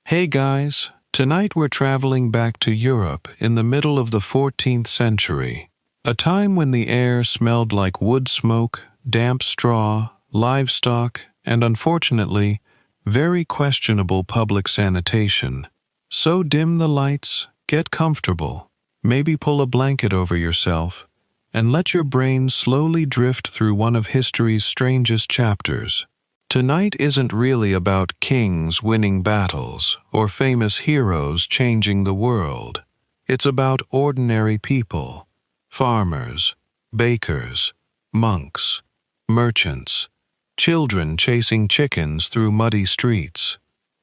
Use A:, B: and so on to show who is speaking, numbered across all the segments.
A: Hey guys, tonight we're traveling back to Europe in the middle of the 14th century, a time when the air smelled like wood smoke, damp straw, livestock, and unfortunately, very questionable public sanitation. So dim the lights, get comfortable, maybe pull a blanket over yourself, and let your brain slowly drift through one of history's strangest chapters. Tonight isn't really about kings winning battles or famous heroes changing the world. It's about ordinary people, farmers, bakers, monks, merchants, children chasing chickens through muddy streets,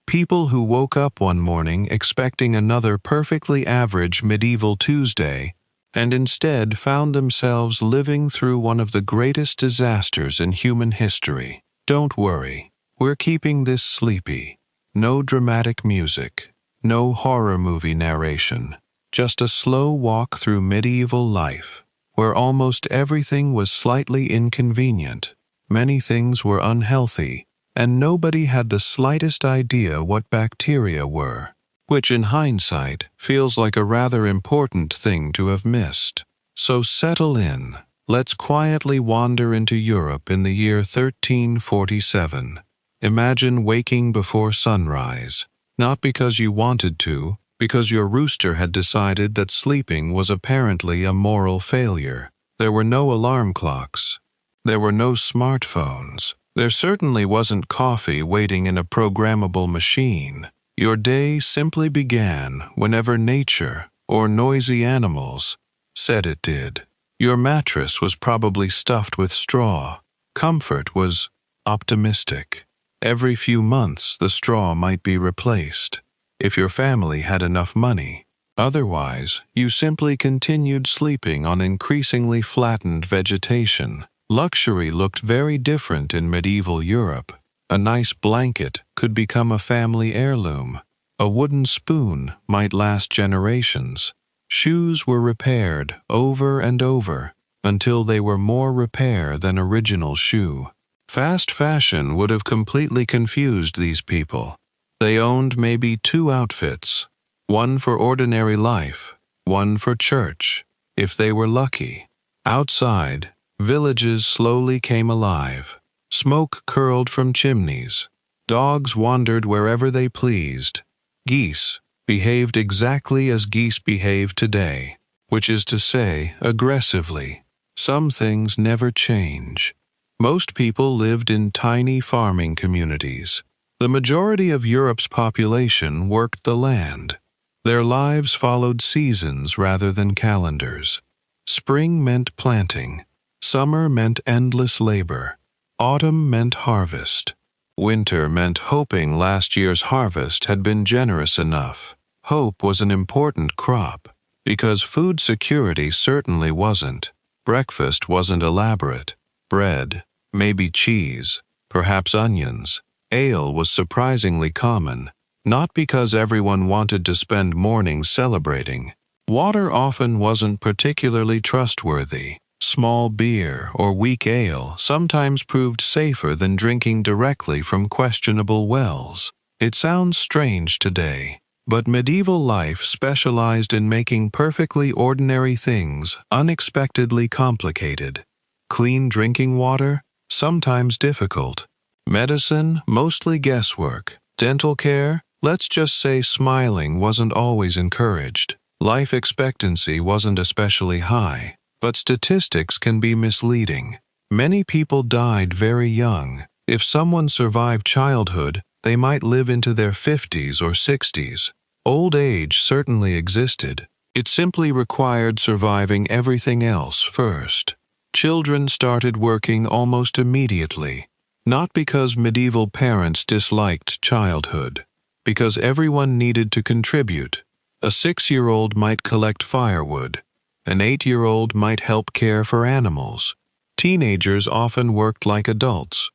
A: people who woke up one morning expecting another perfectly average medieval Tuesday and instead found themselves living through one of the greatest disasters in human history. Don't worry, we're keeping this sleepy. No dramatic music, no horror movie narration, just a slow walk through medieval life, where almost everything was slightly inconvenient, many things were unhealthy, and nobody had the slightest idea what bacteria were, which in hindsight feels like a rather important thing to have missed. So settle in. Let's quietly wander into Europe in the year 1347. Imagine waking before sunrise, not because you wanted to, because your rooster had decided that sleeping was apparently a moral failure. There were no alarm clocks. There were no smartphones. There certainly wasn't coffee waiting in a programmable machine. Your day simply began whenever nature, or noisy animals, said it did. Your mattress was probably stuffed with straw. Comfort was optimistic. Every few months the straw might be replaced, if your family had enough money. Otherwise, you simply continued sleeping on increasingly flattened vegetation. Luxury looked very different in medieval Europe. A nice blanket could become a family heirloom. A wooden spoon might last generations. Shoes were repaired over and over until they were more repair than original shoe. Fast fashion would have completely confused these people. They owned maybe 2 outfits, one for ordinary life, one for church, if they were lucky. Outside, villages slowly came alive. Smoke curled from chimneys. Dogs wandered wherever they pleased. Geese behaved exactly as geese behave today, which is to say, aggressively. Some things never change. Most people lived in tiny farming communities. The majority of Europe's population worked the land. Their lives followed seasons rather than calendars. Spring meant planting. Summer meant endless labor. Autumn meant harvest. Winter meant hoping last year's harvest had been generous enough. Hope was an important crop, because food security certainly wasn't. Breakfast wasn't elaborate. Bread, maybe cheese, perhaps onions. Ale was surprisingly common, not because everyone wanted to spend mornings celebrating. Water often wasn't particularly trustworthy. Small beer or weak ale sometimes proved safer than drinking directly from questionable wells. It sounds strange today, but medieval life specialized in making perfectly ordinary things unexpectedly complicated. Clean drinking water? Sometimes difficult. Medicine? Mostly guesswork. Dental care? Let's just say smiling wasn't always encouraged. Life expectancy wasn't especially high. But statistics can be misleading. Many people died very young. If someone survived childhood, they might live into their 50s or 60s. Old age certainly existed. It simply required surviving everything else first. Children started working almost immediately, not because medieval parents disliked childhood, because everyone needed to contribute. A 6-year-old might collect firewood. An 8-year-old might help care for animals. Teenagers often worked like adults.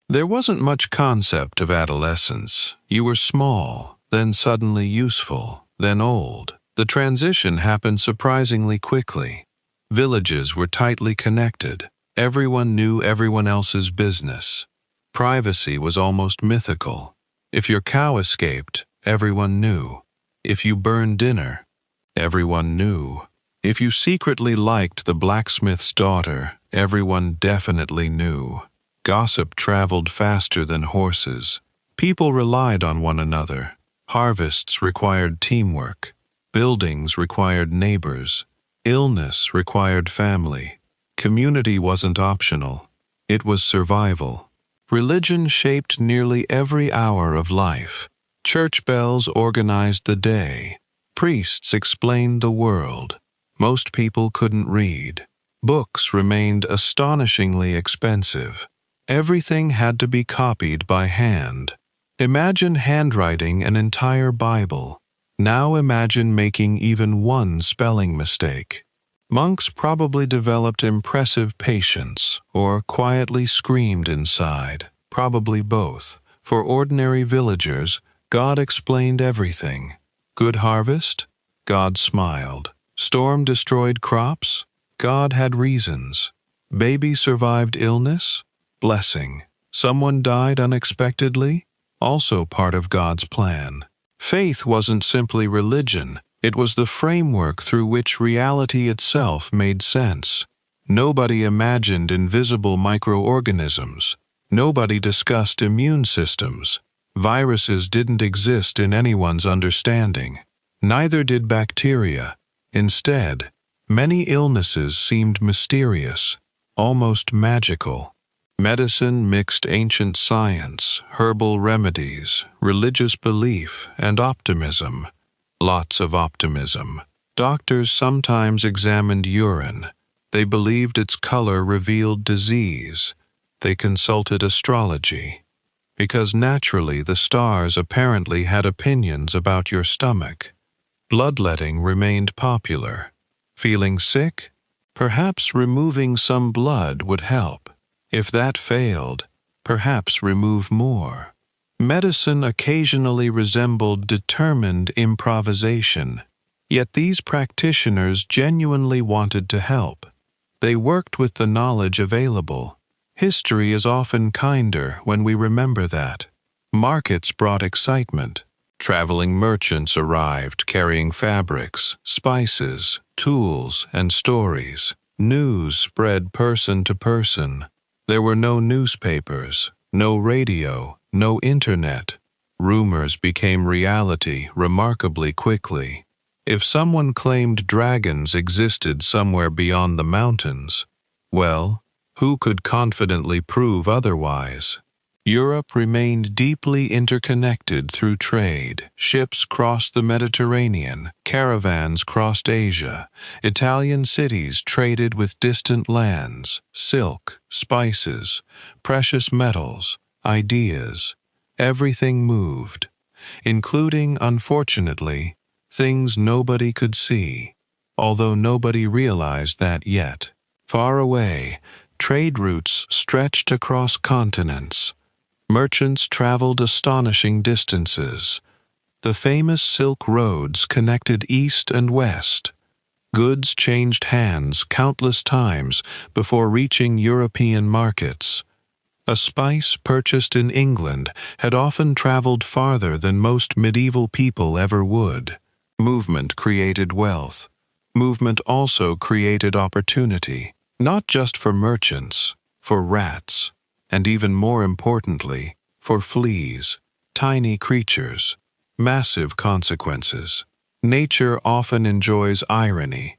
A: There wasn't much concept of adolescence. You were small, then suddenly useful, then old. The transition happened surprisingly quickly. Villages were tightly connected. Everyone knew everyone else's business. Privacy was almost mythical. If your cow escaped, everyone knew. If you burned dinner, everyone knew. If you secretly liked the blacksmith's daughter, everyone definitely knew. Gossip traveled faster than horses. People relied on one another. Harvests required teamwork. Buildings required neighbors. Illness required family. Community wasn't optional. It was survival. Religion shaped nearly every hour of life. Church bells organized the day. Priests explained the world. Most people couldn't read. Books remained astonishingly expensive. Everything had to be copied by hand. Imagine handwriting an entire Bible. Now imagine making even one spelling mistake. Monks probably developed impressive patience, or quietly screamed inside, probably both. For ordinary villagers, God explained everything. Good harvest? God smiled. Storm destroyed crops? God had reasons. Baby survived illness? Blessing. Someone died unexpectedly? Also part of God's plan. Faith wasn't simply religion. It was the framework through which reality itself made sense. Nobody imagined invisible microorganisms. Nobody discussed immune systems. Viruses didn't exist in anyone's understanding. Neither did bacteria. Instead, many illnesses seemed mysterious, almost magical. Medicine mixed ancient science, herbal remedies, religious belief, and optimism. Lots of optimism. Doctors sometimes examined urine. They believed its color revealed disease. They consulted astrology. Because naturally the stars apparently had opinions about your stomach. Bloodletting remained popular. Feeling sick? Perhaps removing some blood would help. If that failed, perhaps remove more. Medicine occasionally resembled determined improvisation. Yet these practitioners genuinely wanted to help. They worked with the knowledge available. History is often kinder when we remember that. Markets brought excitement. Traveling merchants arrived carrying fabrics, spices, tools, and stories. News spread person to person. There were no newspapers, no radio, no internet. Rumors became reality remarkably quickly. If someone claimed dragons existed somewhere beyond the mountains, well, who could confidently prove otherwise? Europe remained deeply interconnected through trade. Ships crossed the Mediterranean, caravans crossed Asia. Italian cities traded with distant lands, silk, spices, precious metals, ideas. Everything moved, including, unfortunately, things nobody could see, although nobody realized that yet. Far away, trade routes stretched across continents. Merchants traveled astonishing distances. The famous Silk Roads connected east and west. Goods changed hands countless times before reaching European markets. A spice purchased in England had often traveled farther than most medieval people ever would. Movement created wealth. Movement also created opportunity, not just for merchants, for rats. And even more importantly, for fleas, tiny creatures, massive consequences. Nature often enjoys irony.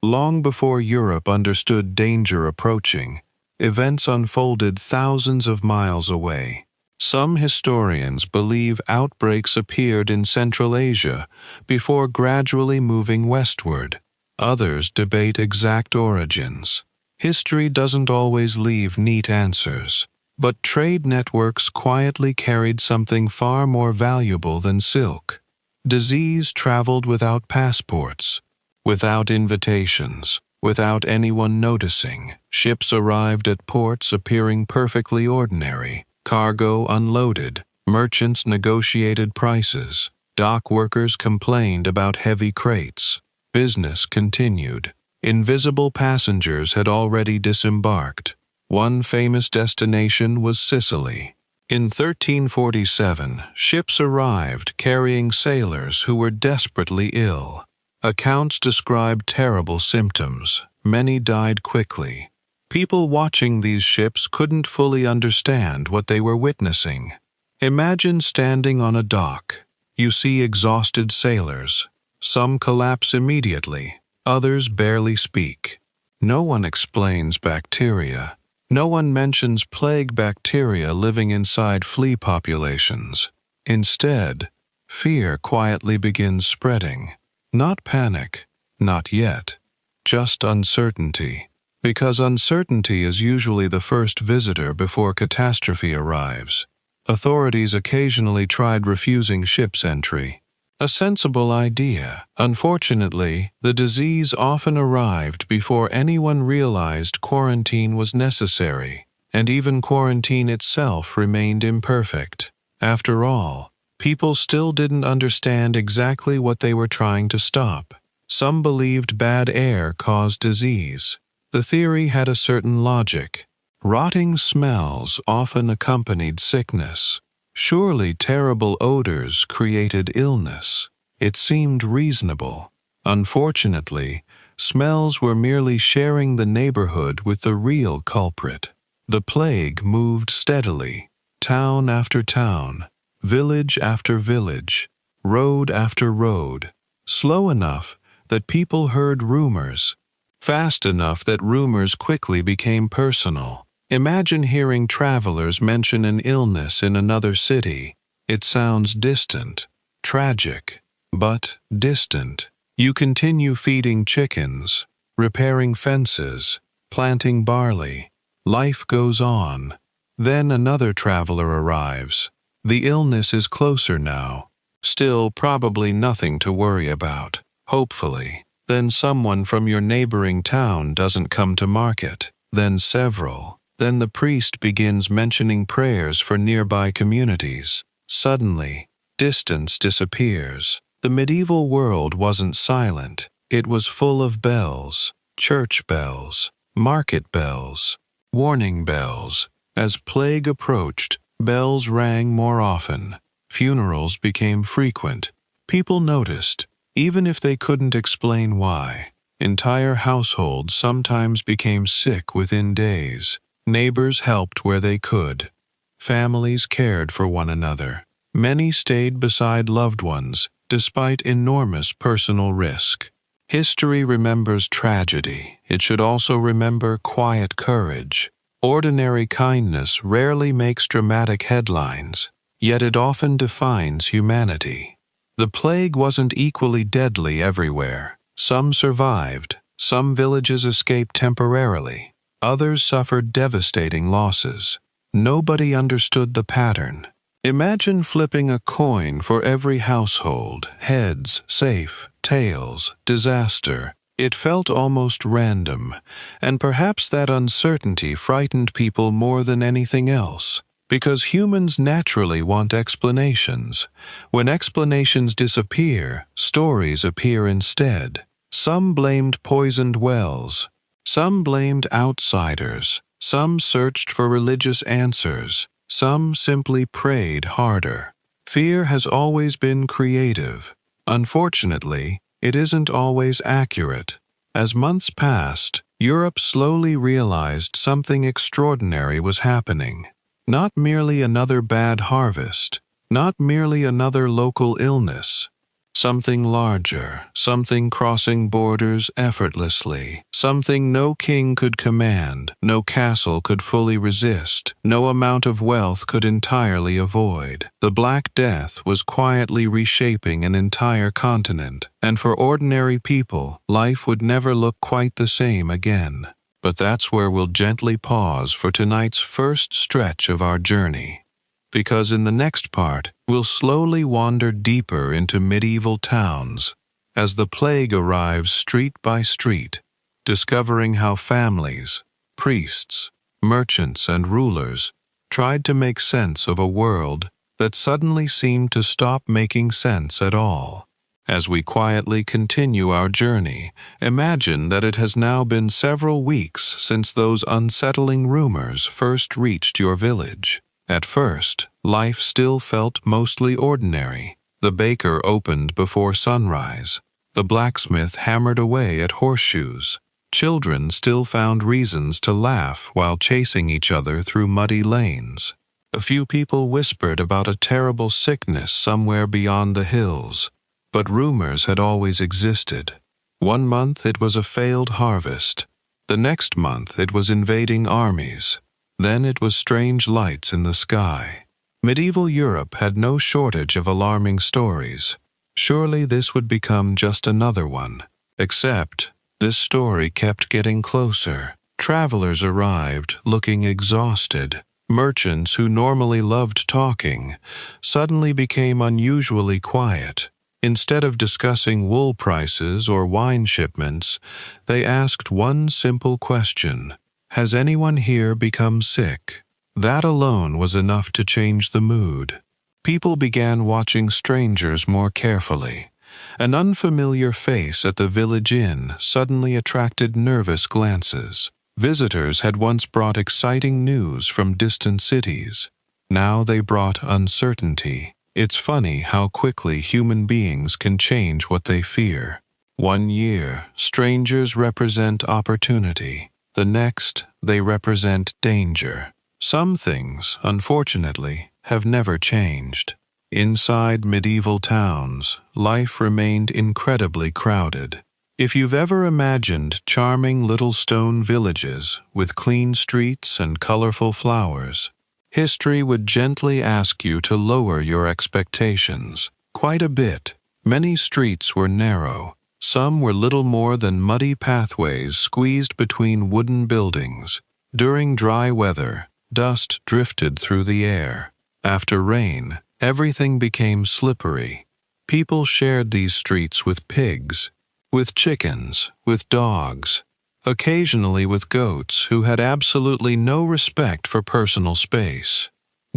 A: Long before Europe understood danger approaching, events unfolded thousands of miles away. Some historians believe outbreaks appeared in Central Asia before gradually moving westward. Others debate exact origins. History doesn't always leave neat answers. But trade networks quietly carried something far more valuable than silk. Disease traveled without passports, without invitations, without anyone noticing. Ships arrived at ports appearing perfectly ordinary. Cargo unloaded. Merchants negotiated prices. Dock workers complained about heavy crates. Business continued. Invisible passengers had already disembarked. One famous destination was Sicily. In 1347, ships arrived carrying sailors who were desperately ill. Accounts describe terrible symptoms. Many died quickly. People watching these ships couldn't fully understand what they were witnessing. Imagine standing on a dock. You see exhausted sailors. Some collapse immediately, others barely speak. No one explains bacteria. No one mentions plague bacteria living inside flea populations. Instead, fear quietly begins spreading. Not panic, not yet, just uncertainty. Because uncertainty is usually the first visitor before catastrophe arrives. Authorities occasionally tried refusing ships entry. A sensible idea. Unfortunately, the disease often arrived before anyone realized quarantine was necessary, and even quarantine itself remained imperfect. After all, people still didn't understand exactly what they were trying to stop. Some believed bad air caused disease. The theory had a certain logic. Rotting smells often accompanied sickness. Surely terrible odors created illness. It seemed reasonable. Unfortunately, smells were merely sharing the neighborhood with the real culprit. The plague moved steadily, town after town, village after village, road after road, slow enough that people heard rumors, fast enough that rumors quickly became personal. Imagine hearing travelers mention an illness in another city. It sounds distant, tragic, but distant. You continue feeding chickens, repairing fences, planting barley. Life goes on. Then another traveler arrives. The illness is closer now. Still probably nothing to worry about, hopefully. Then someone from your neighboring town doesn't come to market. Then several. Then the priest begins mentioning prayers for nearby communities. Suddenly, distance disappears. The medieval world wasn't silent. It was full of bells, church bells, market bells, warning bells. As plague approached, bells rang more often. Funerals became frequent. People noticed, even if they couldn't explain why. Entire households sometimes became sick within days. Neighbors helped where they could. Families cared for one another. Many stayed beside loved ones, despite enormous personal risk. History remembers tragedy. It should also remember quiet courage. Ordinary kindness rarely makes dramatic headlines, yet it often defines humanity. The plague wasn't equally deadly everywhere. Some survived. Some villages escaped temporarily. Others suffered devastating losses. Nobody understood the pattern. Imagine flipping a coin for every household. Heads, safe. Tails, disaster. It felt almost random, and perhaps that uncertainty frightened people more than anything else. Because humans naturally want explanations. When explanations disappear, stories appear instead. Some blamed poisoned wells. Some blamed outsiders. Some searched for religious answers. Some simply prayed harder. Fear has always been creative. Unfortunately, it isn't always accurate. As months passed, Europe slowly realized something extraordinary was happening. Not merely another bad harvest, not merely another local illness. Something larger, something crossing borders effortlessly, something no king could command, no castle could fully resist, no amount of wealth could entirely avoid. The Black Death was quietly reshaping an entire continent, and for ordinary people, life would never look quite the same again. But that's where we'll gently pause for tonight's first stretch of our journey. Because in the next part, we'll slowly wander deeper into medieval towns as the plague arrives street by street, discovering how families, priests, merchants, and rulers tried to make sense of a world that suddenly seemed to stop making sense at all. As we quietly continue our journey, imagine that it has now been several weeks since those unsettling rumors first reached your village. At first, life still felt mostly ordinary. The baker opened before sunrise. The blacksmith hammered away at horseshoes. Children still found reasons to laugh while chasing each other through muddy lanes. A few people whispered about a terrible sickness somewhere beyond the hills, but rumors had always existed. One month it was a failed harvest. The next month it was invading armies. Then it was strange lights in the sky. Medieval Europe had no shortage of alarming stories. Surely this would become just another one. Except, this story kept getting closer. Travelers arrived, looking exhausted. Merchants who normally loved talking suddenly became unusually quiet. Instead of discussing wool prices or wine shipments, they asked one simple question: "Has anyone here become sick?" That alone was enough to change the mood. People began watching strangers more carefully. An unfamiliar face at the village inn suddenly attracted nervous glances. Visitors had once brought exciting news from distant cities. Now they brought uncertainty. It's funny how quickly human beings can change what they fear. One year, strangers represent opportunity. The next, they represent danger. Some things, unfortunately, have never changed. Inside medieval towns, life remained incredibly crowded. If you've ever imagined charming little stone villages with clean streets and colorful flowers, history would gently ask you to lower your expectations. Quite a bit. Many streets were narrow. Some were little more than muddy pathways squeezed between wooden buildings. During dry weather, dust drifted through the air. After rain, everything became slippery. People shared these streets with pigs, with chickens, with dogs, occasionally with goats who had absolutely no respect for personal space.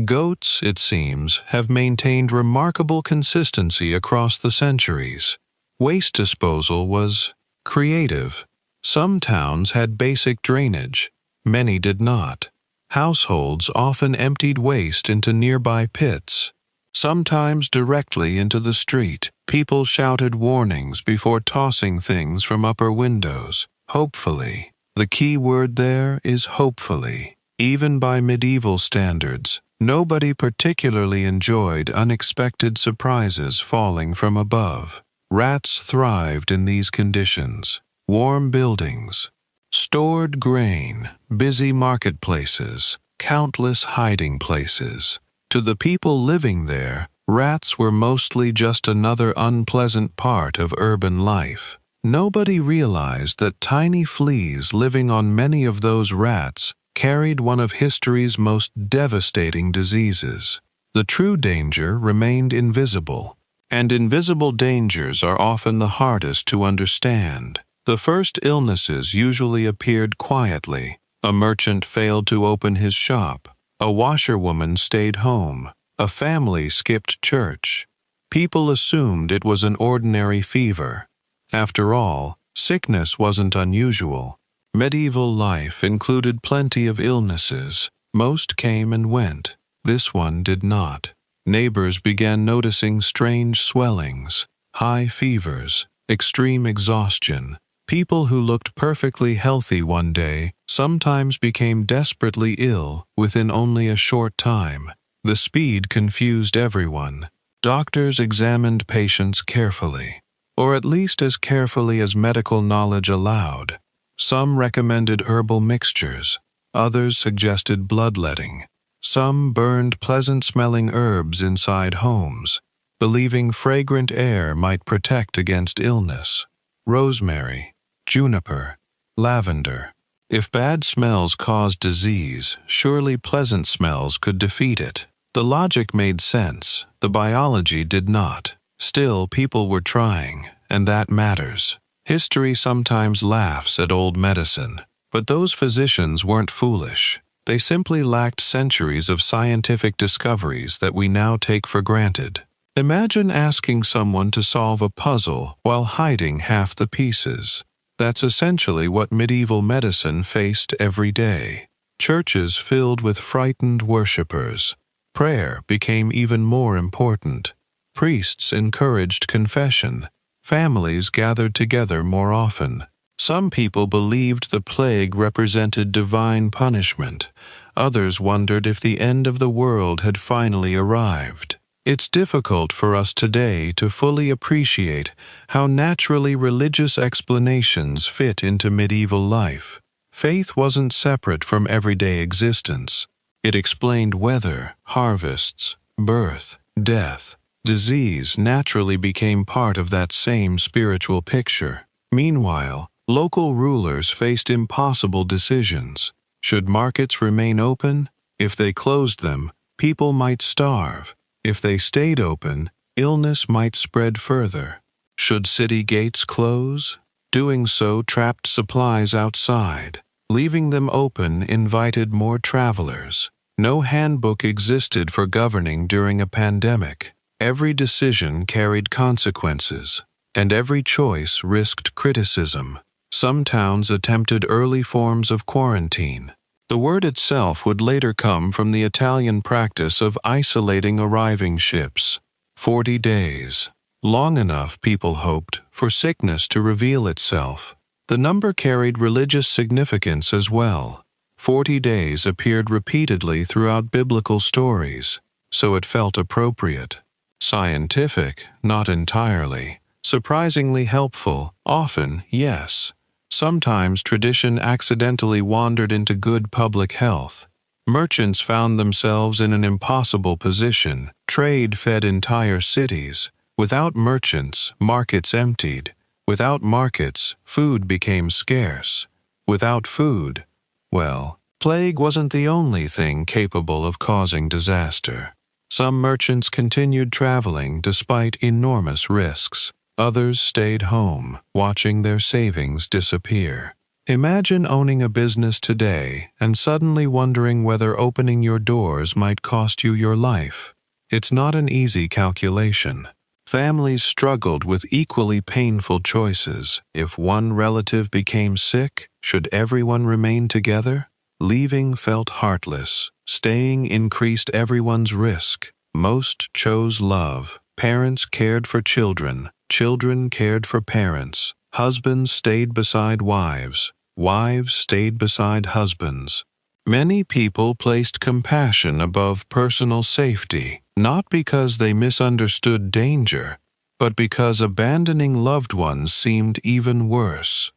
A: Goats, it seems, have maintained remarkable consistency across the centuries. Waste disposal was creative. Some towns had basic drainage, many did not. Households often emptied waste into nearby pits, sometimes directly into the street. People shouted warnings before tossing things from upper windows. Hopefully. The key word there is hopefully. Even by medieval standards, nobody particularly enjoyed unexpected surprises falling from above. Rats thrived in these conditions. Warm buildings, stored grain, busy marketplaces, countless hiding places. To the people living there, rats were mostly just another unpleasant part of urban life. Nobody realized that tiny fleas living on many of those rats carried one of history's most devastating diseases. The true danger remained invisible, and invisible dangers are often the hardest to understand. The first illnesses usually appeared quietly. A merchant failed to open his shop. A washerwoman stayed home. A family skipped church. People assumed it was an ordinary fever. After all, sickness wasn't unusual. Medieval life included plenty of illnesses. Most came and went. This one did not. Neighbors began noticing strange swellings, high fevers, extreme exhaustion. People who looked perfectly healthy one day sometimes became desperately ill within only a short time. The speed confused everyone. Doctors examined patients carefully, or at least as carefully as medical knowledge allowed. Some recommended herbal mixtures. Others suggested bloodletting. Some burned pleasant-smelling herbs inside homes, believing fragrant air might protect against illness. Rosemary, juniper, lavender. If bad smells caused disease, surely pleasant smells could defeat it. The logic made sense, the biology did not. Still, people were trying, and that matters. History sometimes laughs at old medicine, but those physicians weren't foolish. They simply lacked centuries of scientific discoveries that we now take for granted. Imagine asking someone to solve a puzzle while hiding half the pieces. That's essentially what medieval medicine faced every day. Churches filled with frightened worshippers, Prayer became even more important. Priests encouraged confession. Families gathered together more often. Some people believed the plague represented divine punishment. Others wondered if the end of the world had finally arrived. It's difficult for us today to fully appreciate how naturally religious explanations fit into medieval life. Faith wasn't separate from everyday existence. It explained weather, harvests, birth, death. Disease naturally became part of that same spiritual picture. Meanwhile, local rulers faced impossible decisions. Should markets remain open? If they closed them, people might starve. If they stayed open, illness might spread further. Should city gates close? Doing so trapped supplies outside. Leaving them open invited more travelers. No handbook existed for governing during a pandemic. Every decision carried consequences, and every choice risked criticism. Some towns attempted early forms of quarantine. The word itself would later come from the Italian practice of isolating arriving ships. 40 days. Long enough, people hoped, for sickness to reveal itself. The number carried religious significance as well. 40 days appeared repeatedly throughout biblical stories, so it felt appropriate. Scientific, not entirely. Surprisingly helpful, often, yes. Sometimes tradition accidentally wandered into good public health. Merchants found themselves in an impossible position. Trade fed entire cities. Without merchants, markets emptied. Without markets, food became scarce. Without food, well, plague wasn't the only thing capable of causing disaster. Some merchants continued traveling despite enormous risks. Others stayed home, watching their savings disappear. Imagine owning a business today and suddenly wondering whether opening your doors might cost you your life. It's not an easy calculation. Families struggled with equally painful choices. If one relative became sick, should everyone remain together? Leaving felt heartless. Staying increased everyone's risk. Most chose love. Parents cared for children. Children cared for parents. Husbands stayed beside wives. Wives stayed beside husbands. Many people placed compassion above personal safety, not because they misunderstood danger, but because abandoning loved ones seemed even worse.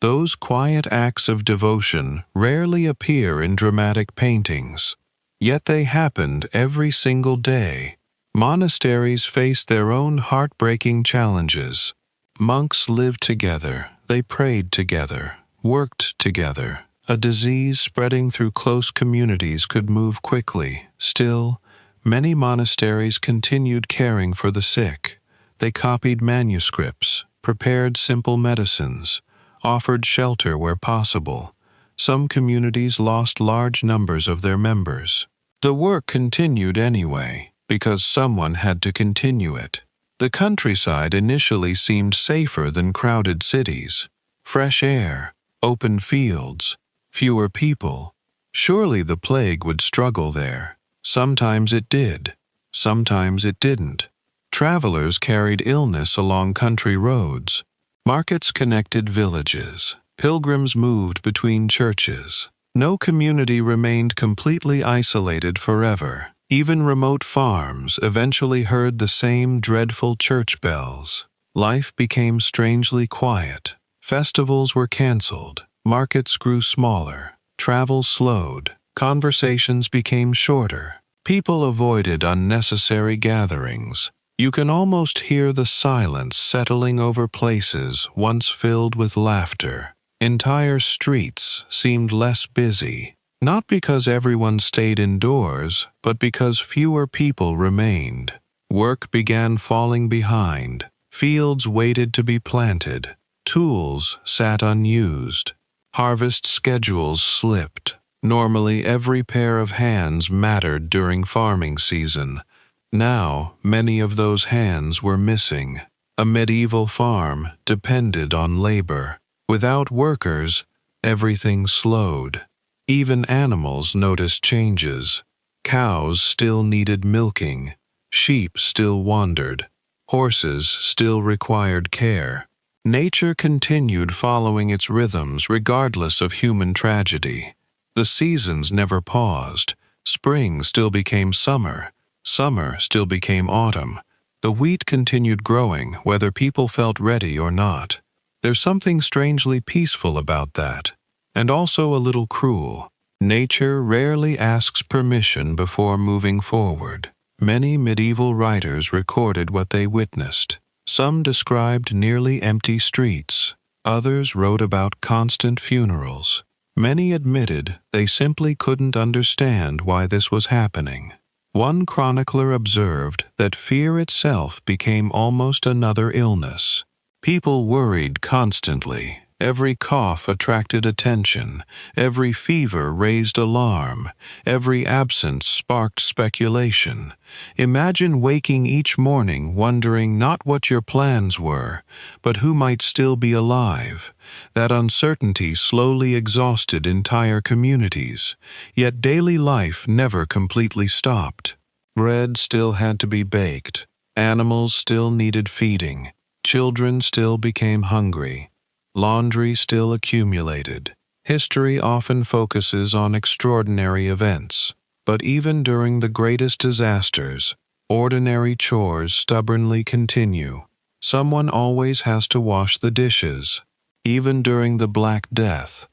A: Those quiet acts of devotion rarely appear in dramatic paintings, yet they happened every single day. Monasteries faced their own heartbreaking challenges. Monks lived together, they prayed together, worked together. A disease spreading through close communities could move quickly. Still, many monasteries continued caring for the sick. They copied manuscripts, prepared simple medicines, offered shelter where possible. Some communities lost large numbers of their members. The work continued anyway, because someone had to continue it. The countryside initially seemed safer than crowded cities. Fresh air, open fields, fewer people. Surely the plague would struggle there. Sometimes it did. Sometimes it didn't. Travelers carried illness along country roads. Markets connected villages. Pilgrims moved between churches. No community remained completely isolated forever. Even remote farms eventually heard the same dreadful church bells. Life became strangely quiet. Festivals were canceled. Markets grew smaller. Travel slowed. Conversations became shorter. People avoided unnecessary gatherings. You can almost hear the silence settling over places once filled with laughter. Entire streets seemed less busy, not because everyone stayed indoors, but because fewer people remained. Work began falling behind. Fields waited to be planted. Tools sat unused. Harvest schedules slipped. Normally, every pair of hands mattered during farming season. Now, many of those hands were missing. A medieval farm depended on labor. Without workers, everything slowed. Even animals noticed changes. Cows still needed milking, sheep still wandered, horses still required care. Nature continued following its rhythms regardless of human tragedy. The seasons never paused. Spring still became summer. Summer still became autumn. The wheat continued growing whether people felt ready or not. There's something strangely peaceful about that, and also a little cruel. Nature rarely asks permission before moving forward. Many medieval writers recorded what they witnessed. Some described nearly empty streets. Others wrote about constant funerals. Many admitted they simply couldn't understand why this was happening. One chronicler observed that fear itself became almost another illness. People worried constantly. Every cough attracted attention. Every fever raised alarm. Every absence sparked speculation. Imagine waking each morning wondering not what your plans were, but who might still be alive. That uncertainty slowly exhausted entire communities, yet daily life never completely stopped. Bread still had to be baked. Animals still needed feeding. Children still became hungry. Laundry still accumulated. History often focuses on extraordinary events, but even during the greatest disasters, ordinary chores stubbornly continue. Someone always has to wash the dishes, even during the Black Death,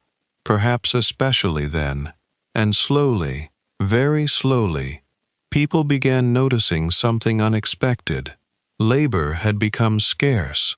A: perhaps especially then, and slowly, very slowly, people began noticing something unexpected. Labor had become scarce.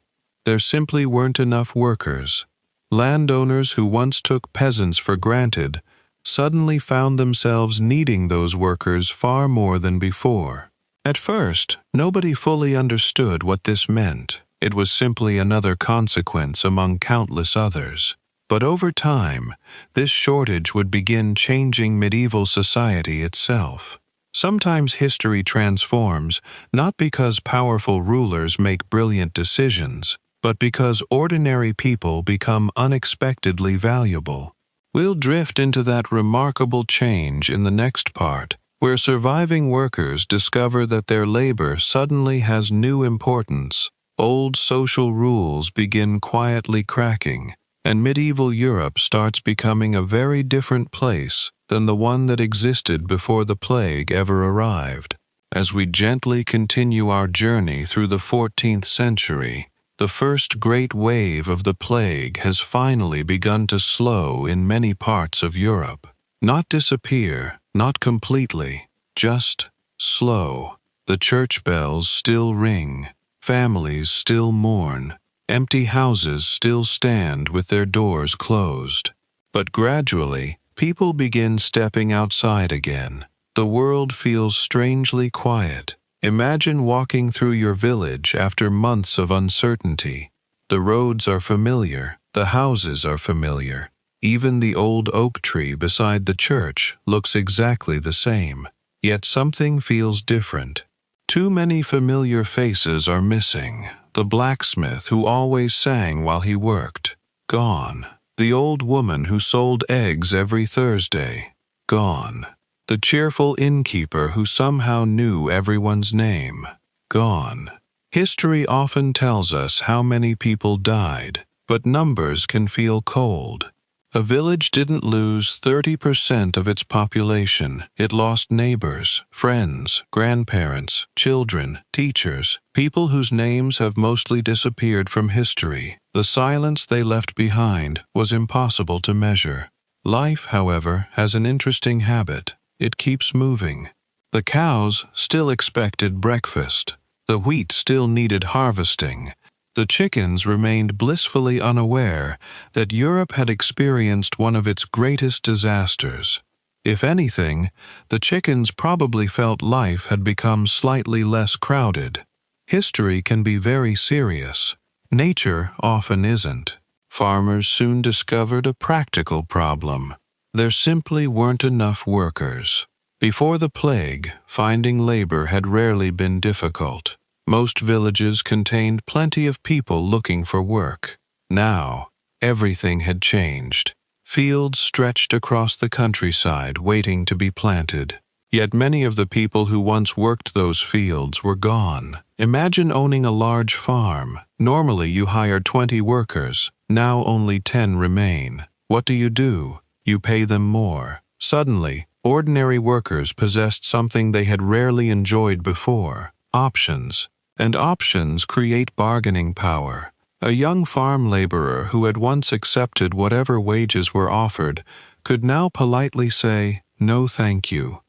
A: There simply weren't enough workers. Landowners who once took peasants for granted suddenly found themselves needing those workers far more than before. At first, nobody fully understood what this meant. It was simply another consequence among countless others. But over time, this shortage would begin changing medieval society itself. Sometimes history transforms, not because powerful rulers make brilliant decisions, but because ordinary people become unexpectedly valuable. We'll drift into that remarkable change in the next part, where surviving workers discover that their labor suddenly has new importance. Old social rules begin quietly cracking, and medieval Europe starts becoming a very different place than the one that existed before the plague ever arrived. As we gently continue our journey through the 14th century, the first great wave of the plague has finally begun to slow in many parts of Europe. Not disappear, not completely, just slow. The church bells still ring, families still mourn, empty houses still stand with their doors closed. But gradually, people begin stepping outside again. The world feels strangely quiet. Imagine walking through your village after months of uncertainty. The roads are familiar, the houses are familiar. Even the old oak tree beside the church looks exactly the same. Yet something feels different. Too many familiar faces are missing. The blacksmith who always sang while he worked, gone. The old woman who sold eggs every Thursday, gone. The cheerful innkeeper who somehow knew everyone's name, gone. History often tells us how many people died, but numbers can feel cold. A village didn't lose 30% of its population. It lost neighbors, friends, grandparents, children, teachers, people whose names have mostly disappeared from history. The silence they left behind was impossible to measure. Life, however, has an interesting habit. It keeps moving. The cows still expected breakfast. The wheat still needed harvesting. The chickens remained blissfully unaware that Europe had experienced one of its greatest disasters. If anything, the chickens probably felt life had become slightly less crowded. History can be very serious. Nature often isn't. Farmers soon discovered a practical problem. There simply weren't enough workers. Before the plague, finding labor had rarely been difficult. Most villages contained plenty of people looking for work. Now, everything had changed. Fields stretched across the countryside waiting to be planted. Yet many of the people who once worked those fields were gone. Imagine owning a large farm. Normally you hire 20 workers. Now only 10 remain. What do? You pay them more. Suddenly, ordinary workers possessed something they had rarely enjoyed before: options. And options create bargaining power. A young farm laborer who had once accepted whatever wages were offered could now politely say, "No, thank you."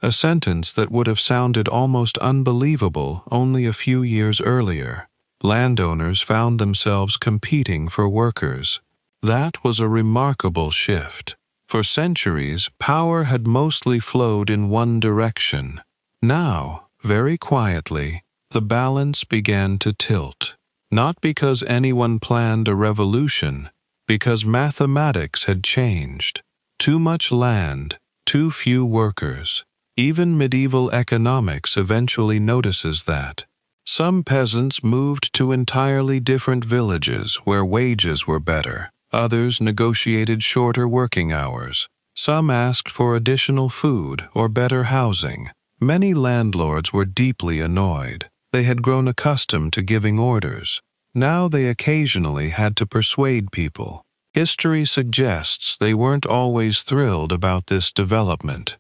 A: A sentence that would have sounded almost unbelievable only a few years earlier. Landowners found themselves competing for workers. That was a remarkable shift. For centuries, power had mostly flowed in one direction. Now, very quietly, the balance began to tilt. Not because anyone planned a revolution, because mathematics had changed. Too much land, too few workers. Even medieval economics eventually notices that. Some peasants moved to entirely different villages where wages were better. Others negotiated shorter working hours. Some asked for additional food or better housing. Many landlords were deeply annoyed. They had grown accustomed to giving orders. Now they occasionally had to persuade people. History suggests they weren't always thrilled about this development.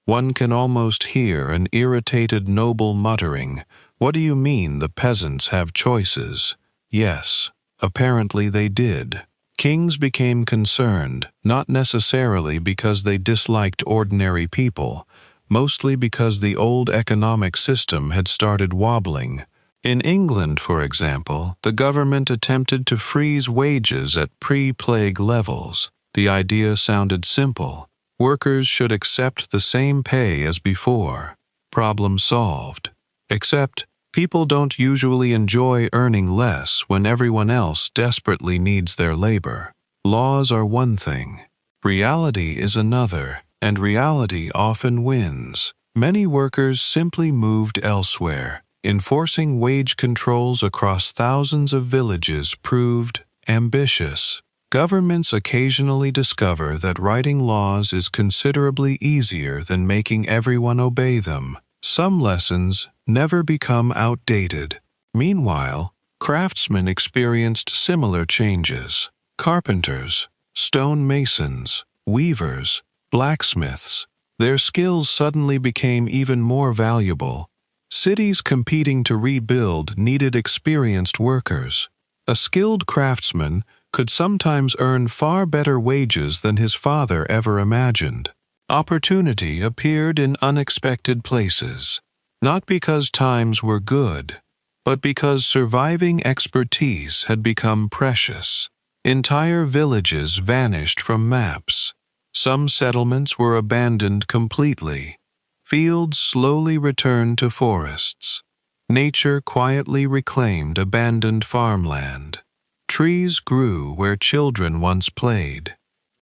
A: One can almost hear an irritated noble muttering, "What do you mean the peasants have choices?" Yes, apparently they did. Kings became concerned, not necessarily because they disliked ordinary people, mostly because the old economic system had started wobbling. In England, for example, the government attempted to freeze wages at pre-plague levels. The idea sounded simple. Workers should accept the same pay as before. Problem solved. Except, people don't usually enjoy earning less when everyone else desperately needs their labor. Laws are one thing. Reality is another, and reality often wins. Many workers simply moved elsewhere. Enforcing wage controls across thousands of villages proved ambitious. Governments occasionally discover that writing laws is considerably easier than making everyone obey them. Some lessons never become outdated. Meanwhile, craftsmen experienced similar changes. Carpenters, stone masons, weavers, blacksmiths, their skills suddenly became even more valuable. Cities competing to rebuild needed experienced workers. A skilled craftsman could sometimes earn far better wages than his father ever imagined. Opportunity appeared in unexpected places, not because times were good, but because surviving expertise had become precious. Entire villages vanished from maps. Some settlements were abandoned completely. Fields slowly returned to forests. Nature quietly reclaimed abandoned farmland. Trees grew where children once played.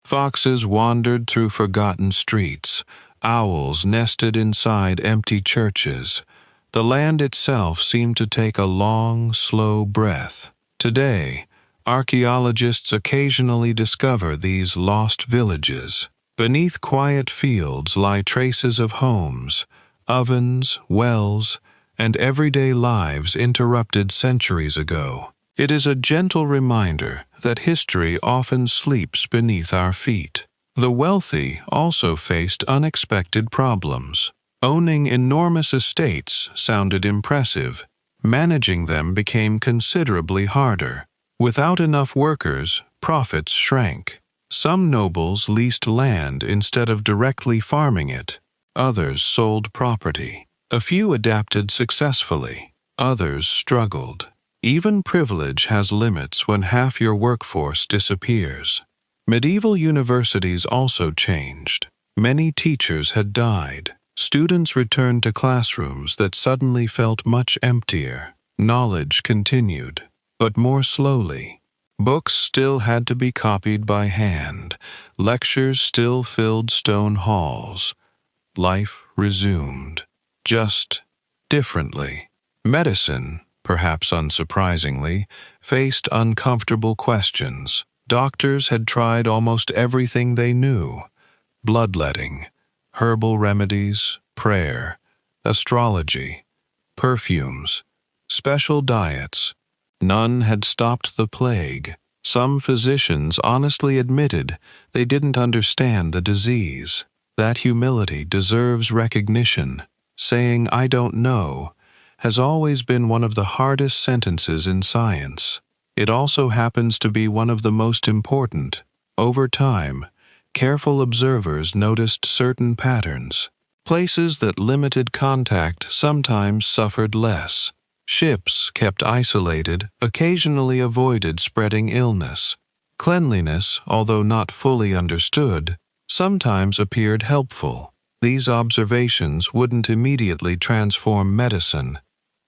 A: Foxes wandered through forgotten streets. Owls nested inside empty churches. The land itself seemed to take a long, slow breath. Today, archaeologists occasionally discover these lost villages. Beneath quiet fields lie traces of homes, ovens, wells, and everyday lives interrupted centuries ago. It is a gentle reminder that history often sleeps beneath our feet. The wealthy also faced unexpected problems. Owning enormous estates sounded impressive. Managing them became considerably harder. Without enough workers, profits shrank. Some nobles leased land instead of directly farming it. Others sold property. A few adapted successfully. Others struggled. Even privilege has limits when half your workforce disappears. Medieval universities also changed. Many teachers had died. Students returned to classrooms that suddenly felt much emptier. Knowledge continued, but more slowly. Books still had to be copied by hand. Lectures still filled stone halls. Life resumed, just differently. Medicine, perhaps unsurprisingly, faced uncomfortable questions. Doctors had tried almost everything they knew: bloodletting, herbal remedies, prayer, astrology, perfumes, special diets. None had stopped the plague. Some physicians honestly admitted they didn't understand the disease. That humility deserves recognition. Saying, "I don't know," has always been one of the hardest sentences in science. It also happens to be one of the most important. Over time, careful observers noticed certain patterns. Places that limited contact sometimes suffered less. Ships kept isolated, occasionally avoided spreading illness. Cleanliness, although not fully understood, sometimes appeared helpful. These observations wouldn't immediately transform medicine,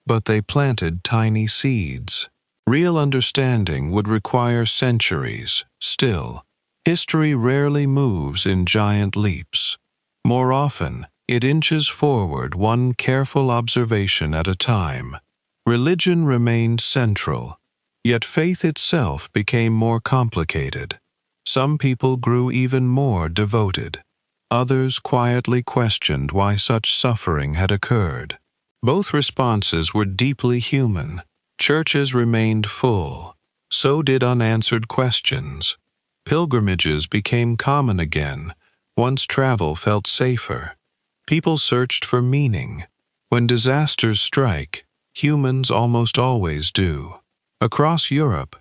A: but they planted tiny seeds. Real understanding would require centuries. Still, history rarely moves in giant leaps. More often, it inches forward one careful observation at a time. Religion remained central, yet faith itself became more complicated. Some people grew even more devoted. Others quietly questioned why such suffering had occurred. Both responses were deeply human. Churches remained full. So did unanswered questions. Pilgrimages became common again. Once travel felt safer. People searched for meaning. When disasters strike, humans almost always do. Across Europe,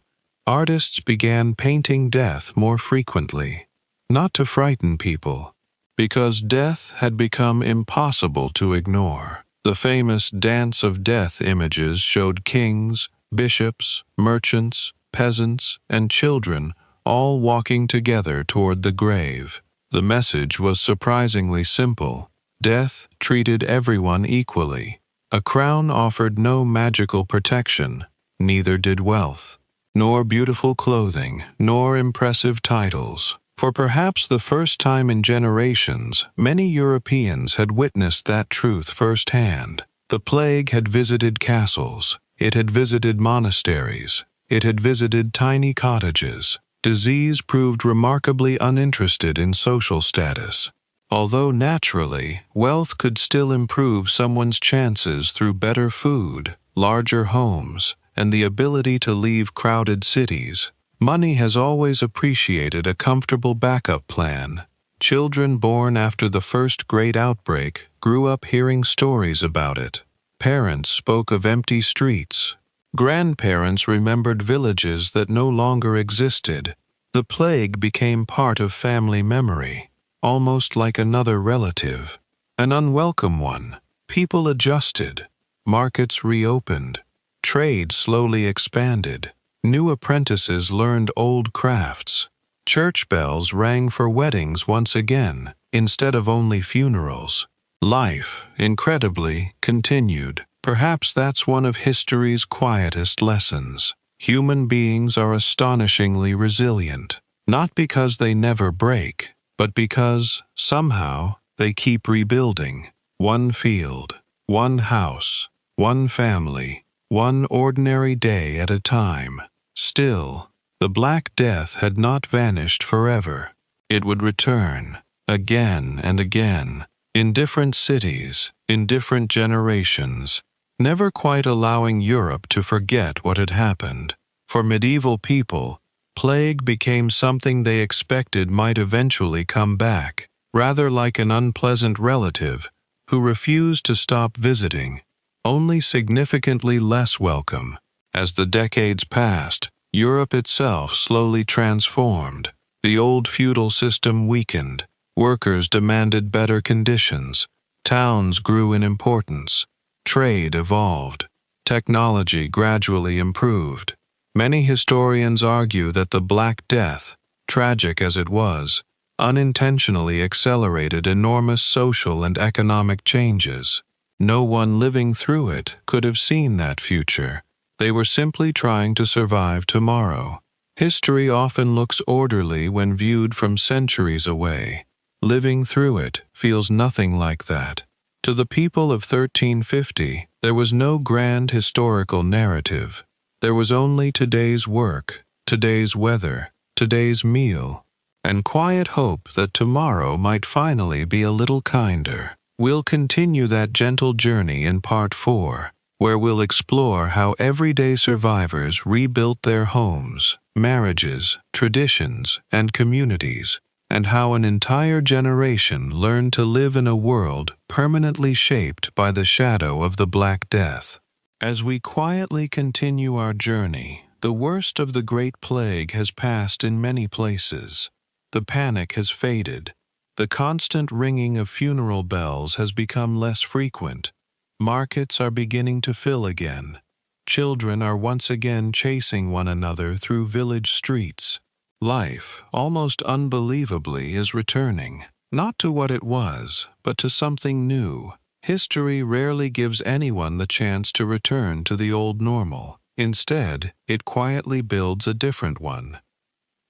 A: artists began painting death more frequently, not to frighten people, because death had become impossible to ignore. The famous Dance of Death images showed kings, bishops, merchants, peasants, and children all walking together toward the grave. The message was surprisingly simple. Death treated everyone equally. A crown offered no magical protection, neither did wealth, nor beautiful clothing, nor impressive titles. For perhaps the first time in generations, many Europeans had witnessed that truth firsthand. The plague had visited castles, it had visited monasteries, it had visited tiny cottages. Disease proved remarkably uninterested in social status. Although naturally, wealth could still improve someone's chances through better food, larger homes, and the ability to leave crowded cities, money has always appreciated a comfortable backup plan. Children born after the first great outbreak grew up hearing stories about it. Parents spoke of empty streets. Grandparents remembered villages that no longer existed. The plague became part of family memory. Almost like another relative, an unwelcome one. People adjusted, markets reopened, trade slowly expanded, new apprentices learned old crafts, church bells rang for weddings once again, instead of only funerals. Life, incredibly, continued. Perhaps that's one of history's quietest lessons. Human beings are astonishingly resilient, not because they never break, but because, somehow, they keep rebuilding. One field, one house, one family, one ordinary day at a time. Still, the Black Death had not vanished forever. It would return, again and again, in different cities, in different generations, never quite allowing Europe to forget what had happened. For medieval people, plague became something they expected might eventually come back, rather like an unpleasant relative who refused to stop visiting, only significantly less welcome. As the decades passed, Europe itself slowly transformed. The old feudal system weakened, workers demanded better conditions, towns grew in importance, trade evolved, technology gradually improved. Many historians argue that the Black Death, tragic as it was, unintentionally accelerated enormous social and economic changes. No one living through it could have seen that future. They were simply trying to survive tomorrow. History often looks orderly when viewed from centuries away. Living through it feels nothing like that. To the people of 1350, there was no grand historical narrative. There was only today's work, today's weather, today's meal, and quiet hope that tomorrow might finally be a little kinder. We'll continue that gentle journey in Part 4, where we'll explore how everyday survivors rebuilt their homes, marriages, traditions, and communities, and how an entire generation learned to live in a world permanently shaped by the shadow of the Black Death. As we quietly continue our journey, the worst of the Great Plague has passed in many places. The panic has faded. The constant ringing of funeral bells has become less frequent. Markets are beginning to fill again. Children are once again chasing one another through village streets. Life, almost unbelievably, is returning, not to what it was, but to something new. History rarely gives anyone the chance to return to the old normal. Instead, it quietly builds a different one.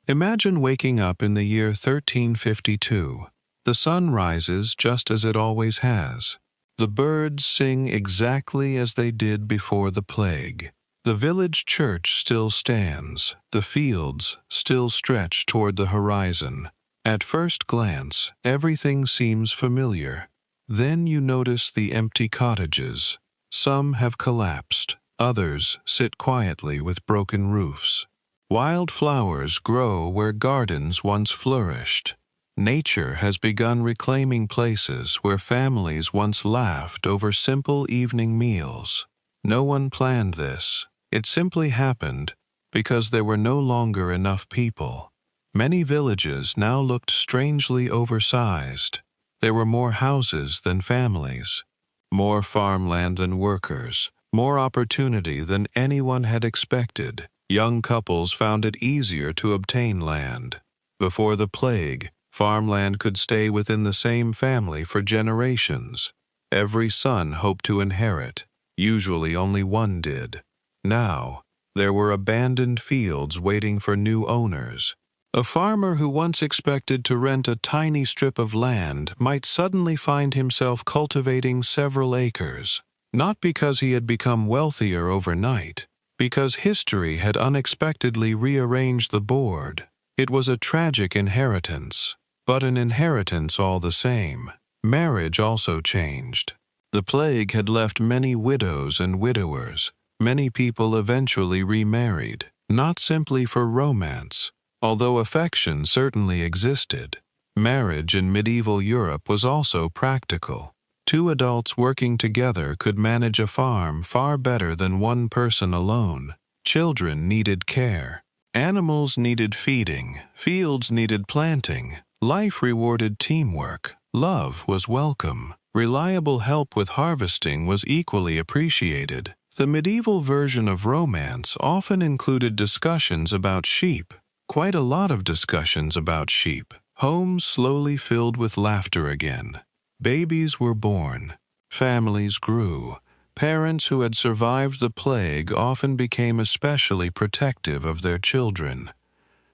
A: Imagine waking up in the year 1352. The sun rises just as it always has. The birds sing exactly as they did before the plague. The village church still stands. The fields still stretch toward the horizon. At first glance, everything seems familiar. Then you notice the empty cottages. Some have collapsed. Others sit quietly with broken roofs. Wild flowers grow where gardens once flourished. Nature has begun reclaiming places where families once laughed over simple evening meals. No one planned this. It simply happened because there were no longer enough people. Many villages now looked strangely oversized. There were more houses than families, more farmland than workers, more opportunity than anyone had expected. Young couples found it easier to obtain land. Before the plague, farmland could stay within the same family for generations. Every son hoped to inherit. Usually only one did. Now, there were abandoned fields waiting for new owners. A farmer who once expected to rent a tiny strip of land might suddenly find himself cultivating several acres, not because he had become wealthier overnight, because history had unexpectedly rearranged the board. It was a tragic inheritance, but an inheritance all the same. Marriage also changed. The plague had left many widows and widowers. Many people eventually remarried, not simply for romance. Although affection certainly existed, marriage in medieval Europe was also practical. Two adults working together could manage a farm far better than one person alone. Children needed care. Animals needed feeding. Fields needed planting. Life rewarded teamwork. Love was welcome. Reliable help with harvesting was equally appreciated. The medieval version of romance often included discussions about sheep. Quite a lot of discussions about sheep. Homes slowly filled with laughter again. Babies were born. Families grew. Parents who had survived the plague often became especially protective of their children.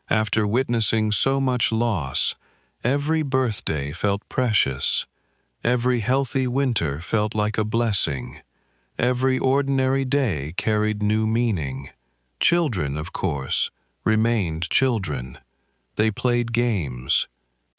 A: After witnessing so much loss, every birthday felt precious. Every healthy winter felt like a blessing. Every ordinary day carried new meaning. Children, of course, remained children. They played games.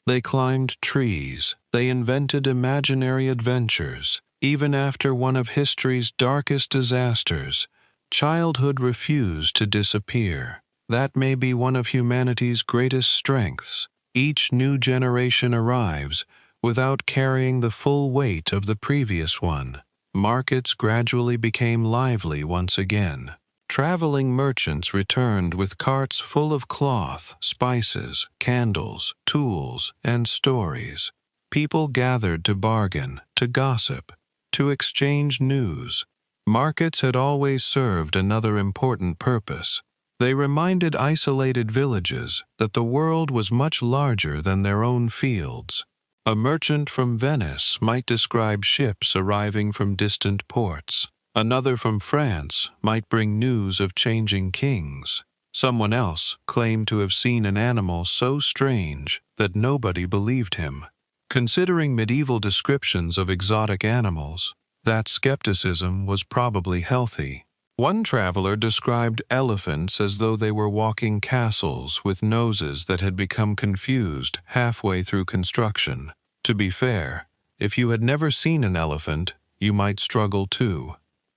A: They climbed trees. They invented imaginary adventures. Even after one of history's darkest disasters, childhood refused to disappear. That may be one of humanity's greatest strengths. Each new generation arrives without carrying the full weight of the previous one. Markets gradually became lively once again. Traveling merchants returned with carts full of cloth, spices, candles, tools, and stories. People gathered to bargain, to gossip, to exchange news. Markets had always served another important purpose. They reminded isolated villages that the world was much larger than their own fields. A merchant from Venice might describe ships arriving from distant ports. Another from France might bring news of changing kings. Someone else claimed to have seen an animal so strange that nobody believed him. Considering medieval descriptions of exotic animals, that skepticism was probably healthy. One traveler described elephants as though they were walking castles with noses that had become confused halfway through construction. To be fair, If you had never seen an elephant, you might struggle too.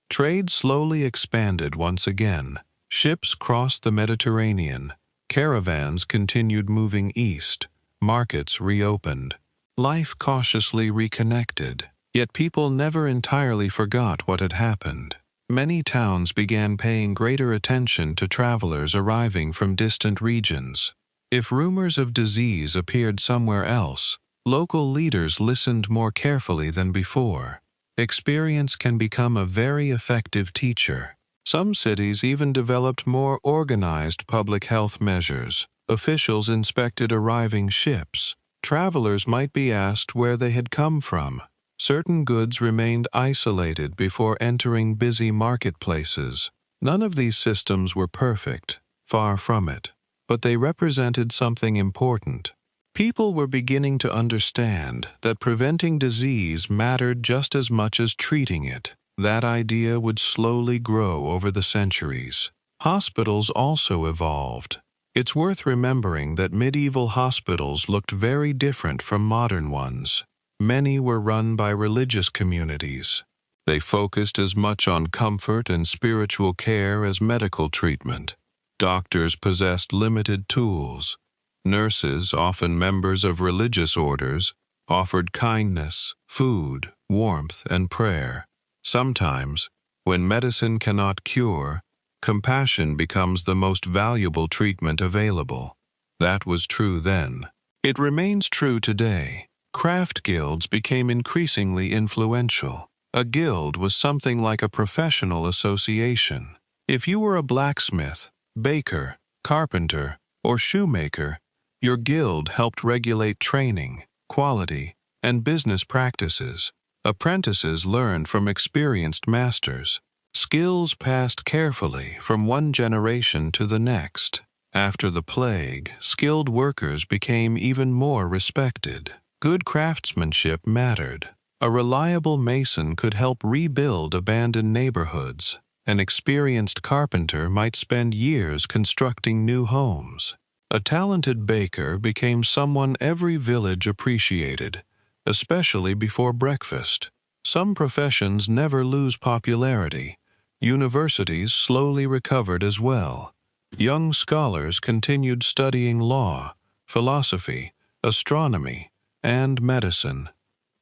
A: Trade slowly expanded once again. Ships crossed the Mediterranean. Caravans continued moving east. Markets reopened. Life cautiously reconnected. Yet people never entirely forgot what had happened. Many towns began paying greater attention to travelers arriving from distant regions. If rumors of disease appeared somewhere else, local leaders listened more carefully than before. Experience can become a very effective teacher. Some cities even developed more organized public health measures. Officials inspected arriving ships. Travelers might be asked where they had come from. Certain goods remained isolated before entering busy marketplaces. None of these systems were perfect, far from it, but they represented something important. People were beginning to understand that preventing disease mattered just as much as treating it. That idea would slowly grow over the centuries. Hospitals also evolved. It's worth remembering that medieval hospitals looked very different from modern ones. Many were run by religious communities. They focused as much on comfort and spiritual care as medical treatment. Doctors possessed limited tools. Nurses, often members of religious orders, offered kindness, food, warmth, and prayer. Sometimes, when medicine cannot cure, compassion becomes the most valuable treatment available. That was true then. It remains true today. Craft guilds became increasingly influential. A guild was something like a professional association. If you were a blacksmith, baker, carpenter, or shoemaker, your guild helped regulate training, quality, and business practices. Apprentices learned from experienced masters. Skills passed carefully from one generation to the next. After the plague, skilled workers became even more respected. Good craftsmanship mattered. A reliable mason could help rebuild abandoned neighborhoods. An experienced carpenter might spend years constructing new homes. A talented baker became someone every village appreciated, especially before breakfast. Some professions never lose popularity. Universities slowly recovered as well. Young scholars continued studying law, philosophy, astronomy, and medicine.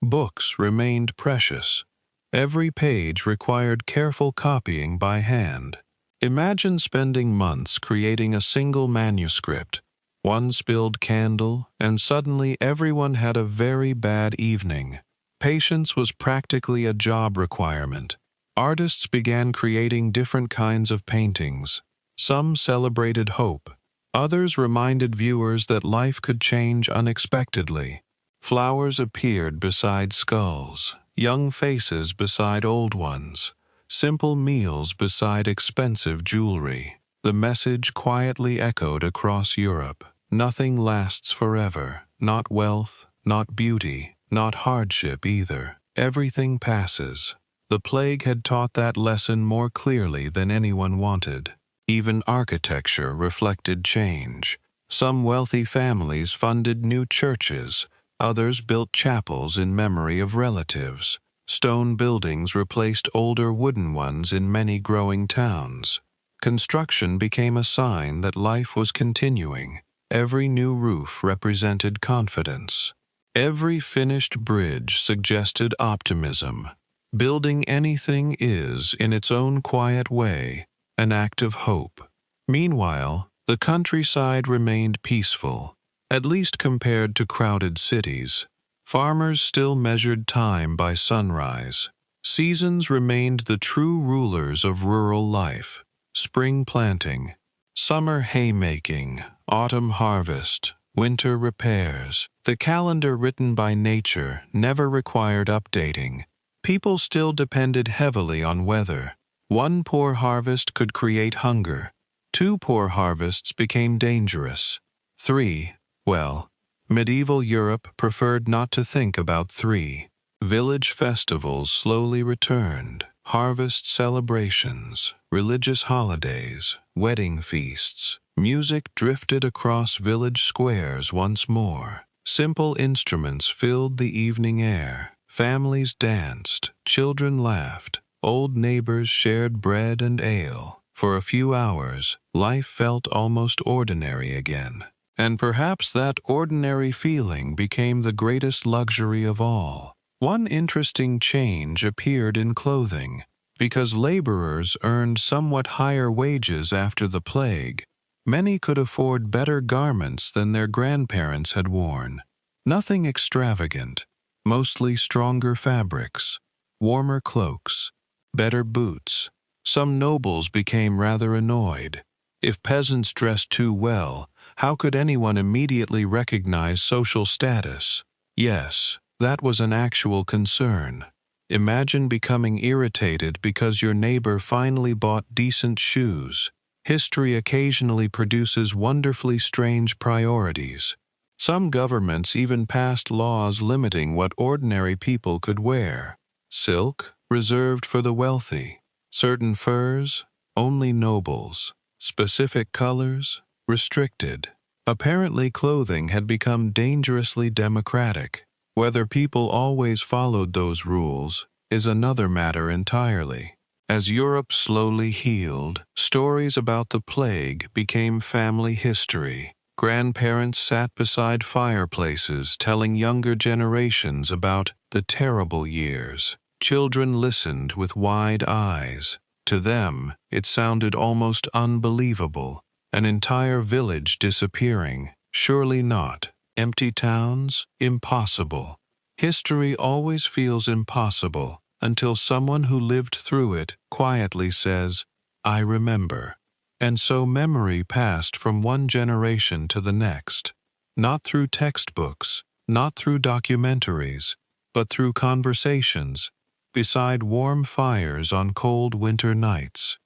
A: Books remained precious. Every page required careful copying by hand. Imagine spending months creating a single manuscript. One spilled candle, and suddenly everyone had a very bad evening. Patience was practically a job requirement. Artists began creating different kinds of paintings. Some celebrated hope. Others reminded viewers that life could change unexpectedly. Flowers appeared beside skulls, young faces beside old ones, simple meals beside expensive jewelry. The message quietly echoed across Europe. Nothing lasts forever. Not wealth, not beauty, not hardship either. Everything passes. The plague had taught that lesson more clearly than anyone wanted. Even architecture reflected change. Some wealthy families funded new churches. Others built chapels in memory of relatives. Stone buildings replaced older wooden ones in many growing towns. Construction became a sign that life was continuing. Every new roof represented confidence. Every finished bridge suggested optimism. Building anything is, in its own quiet way, an act of hope. Meanwhile, the countryside remained peaceful, at least compared to crowded cities. Farmers still measured time by sunrise. Seasons remained the true rulers of rural life. Spring planting, summer haymaking, autumn harvest, winter repairs. The calendar written by nature never required updating. People still depended heavily on weather. One poor harvest could create hunger. 2 poor harvests became dangerous. 3, well, medieval Europe preferred not to think about 3. Village festivals slowly returned. Harvest celebrations, religious holidays, wedding feasts. Music drifted across village squares once more. Simple instruments filled the evening air. Families danced, children laughed, old neighbors shared bread and ale. For a few hours, life felt almost ordinary again. And perhaps that ordinary feeling became the greatest luxury of all. One interesting change appeared in clothing. Because laborers earned somewhat higher wages after the plague, many could afford better garments than their grandparents had worn. Nothing extravagant, mostly stronger fabrics, warmer cloaks, better boots. Some nobles became rather annoyed. If peasants dressed too well, how could anyone immediately recognize social status? Yes, that was an actual concern. Imagine becoming irritated because your neighbor finally bought decent shoes. History occasionally produces wonderfully strange priorities. Some governments even passed laws limiting what ordinary people could wear. Silk, reserved for the wealthy. Certain furs, only nobles. Specific colors, restricted. Apparently, clothing had become dangerously democratic. Whether people always followed those rules is another matter entirely. As Europe slowly healed, stories about the plague became family history. Grandparents sat beside fireplaces telling younger generations about the terrible years. Children listened with wide eyes. To them, it sounded almost unbelievable. An entire village disappearing. Surely not. Empty towns? Impossible. History always feels impossible until someone who lived through it quietly says, "I remember." And so memory passed from one generation to the next. Not through textbooks, not through documentaries, but through conversations, beside warm fires on cold winter nights.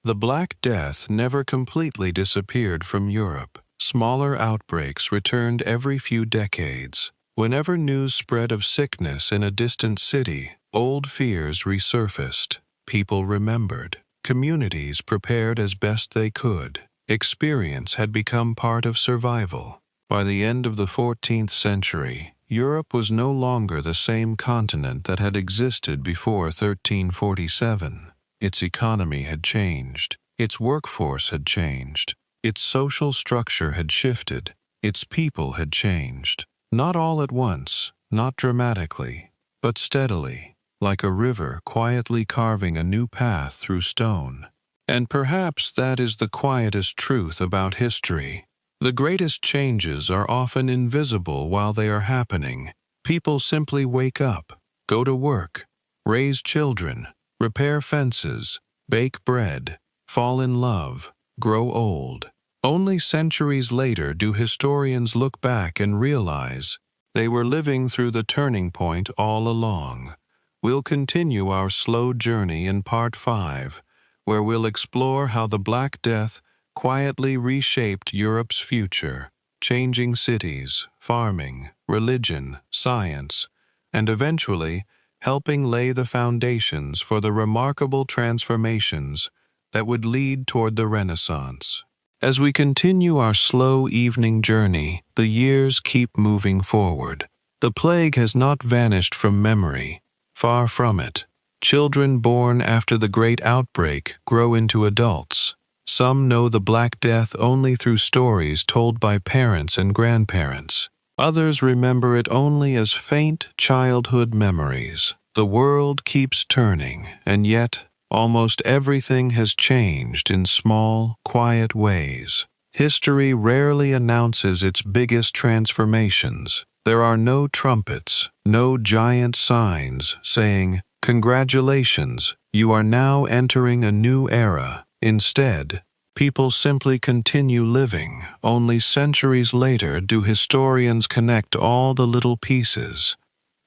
A: The Black Death never completely disappeared from Europe. Smaller outbreaks returned every few decades. Whenever news spread of sickness in a distant city, old fears resurfaced. People remembered. Communities prepared as best they could. Experience had become part of survival. By the end of the 14th century, Europe was no longer the same continent that had existed before 1347. Its economy had changed. Its workforce had changed. Its social structure had shifted. Its people had changed. Not all at once, not dramatically, but steadily, like a river quietly carving a new path through stone. And perhaps that is the quietest truth about history. The greatest changes are often invisible while they are happening. People simply wake up, go to work, raise children, repair fences, bake bread, fall in love, grow old. Only centuries later do historians look back and realize they were living through the turning point all along. We'll continue our slow journey in Part 5, where we'll explore how the Black Death quietly reshaped Europe's future, changing cities, farming, religion, science, and eventually helping lay the foundations for the remarkable transformations that would lead toward the Renaissance. As we continue our slow evening journey, the years keep moving forward. The plague has not vanished from memory. Far from it. Children born after the great outbreak grow into adults. Some know the Black Death only through stories told by parents and grandparents. Others remember it only as faint childhood memories. The world keeps turning, and yet almost everything has changed in small, quiet ways. History rarely announces its biggest transformations. There are no trumpets, no giant signs saying, "Congratulations, you are now entering a new era." Instead, people simply continue living. Only centuries later do historians connect all the little pieces.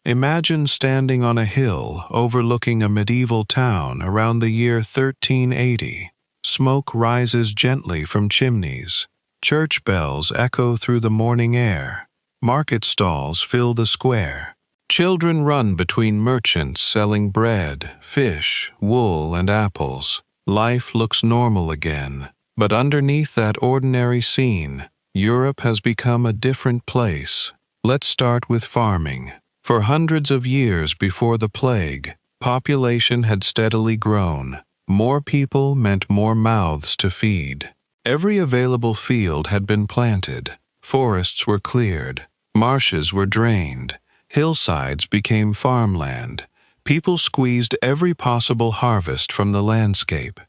A: Imagine standing on a hill overlooking a medieval town around the year 1380. Smoke rises gently from chimneys. Church bells echo through the morning air. Market stalls fill the square. Children run between merchants selling bread, fish, wool, and apples. Life looks normal again. But underneath that ordinary scene, Europe has become a different place. Let's start with farming. For hundreds of years before the plague, population had steadily grown. More people meant more mouths to feed. Every available field had been planted. Forests were cleared. Marshes were drained. Hillsides became farmland. People squeezed every possible harvest from the landscape.